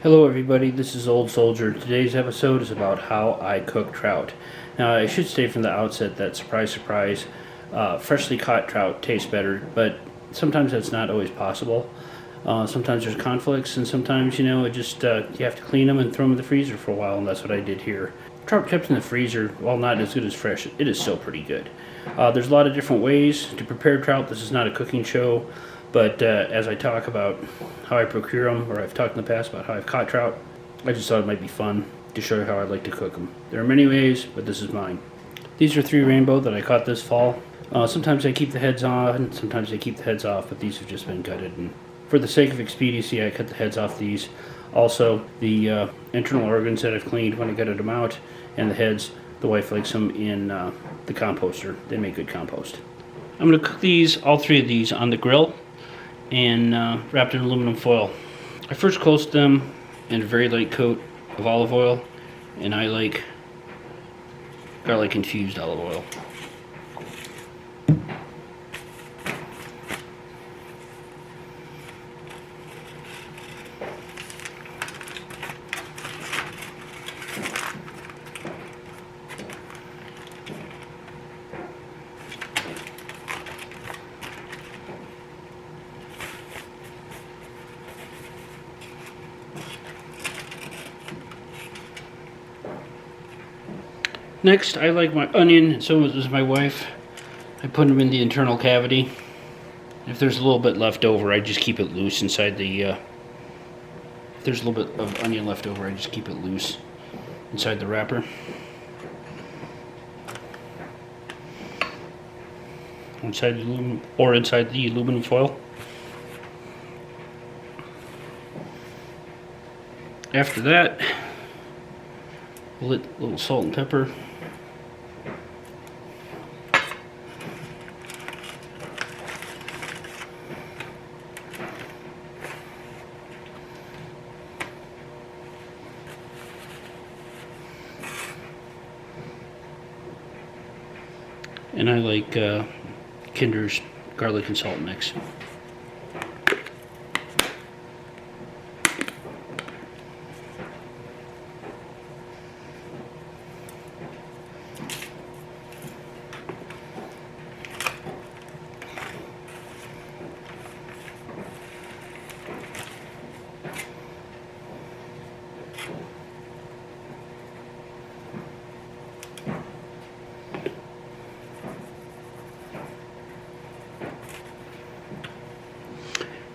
Hello everybody, this is Old Soldier. Today's episode is about how I cook trout. Now I should say from the outset that surprise surprise, freshly caught trout tastes better, but sometimes that's not always possible. Sometimes there's conflicts and sometimes it just you have to clean them and throw them in the freezer for a while, and that's what I did here. Trout kept in the freezer, while not as good as fresh, it is still pretty good. There's a lot of different ways to prepare trout. This is not a cooking show. But as I talk about how I procure them, or I've talked in the past about how I've caught trout, I just thought it might be fun to show you how I like to cook them. There are many ways, but this is mine. These are 3 rainbow that I caught this fall. Sometimes I keep the heads on, sometimes I keep the heads off, but these have just been gutted. And for the sake of expediency, I cut the heads off these. Also, the internal organs that I've cleaned when I gutted them out, and the heads, the wife likes them in the composter. They make good compost. I'm going to cook these, all 3 of these, on the grill and wrapped in aluminum foil. I first coat them in a very light coat of olive oil, and I like garlic infused olive oil. Next, I like my onion, and so does my wife. I put them in the internal cavity. If there's a little bit left over, I just keep it loose inside the, if there's a little bit of onion left over, I just keep it loose inside the wrapper. Inside the aluminum foil. After that, a little salt and pepper. And I like Kinder's garlic and salt mix.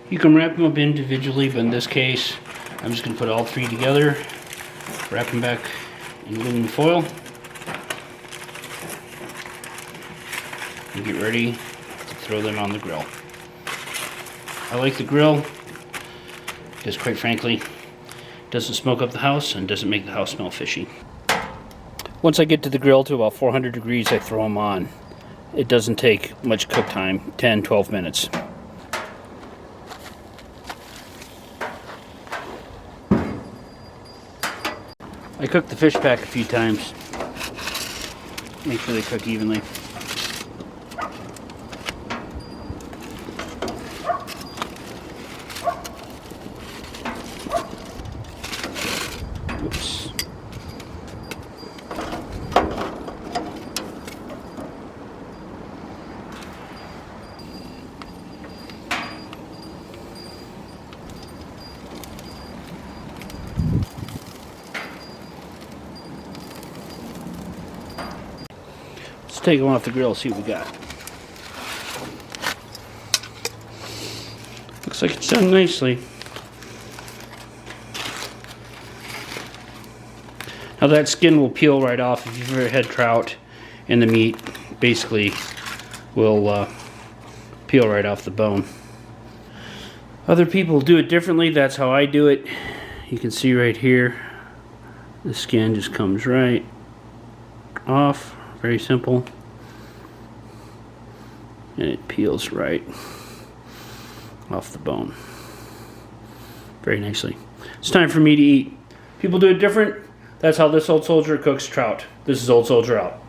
You can wrap them up individually, but in this case, I'm just going to put all 3 together, wrap them back in aluminum foil, and get ready to throw them on the grill. I like the grill because, quite frankly, it doesn't smoke up the house and doesn't make the house smell fishy. Once I get to the grill to about 400 degrees, I throw them on. It doesn't take much cook time, 10-12 minutes. I cook the fish pack a few times. Make sure they cook evenly. Oops. Let's take them off the grill, see what we got. Looks like it's done nicely. Now that skin will peel right off if you've ever had trout, and the meat basically will peel right off the bone. Other people do it differently. That's how I do it. You can see right here, the skin just comes right off. Very simple. And it peels right off the bone. Very nicely. It's time for me to eat. People do it different. That's how this old soldier cooks trout. This is Old Soldier out.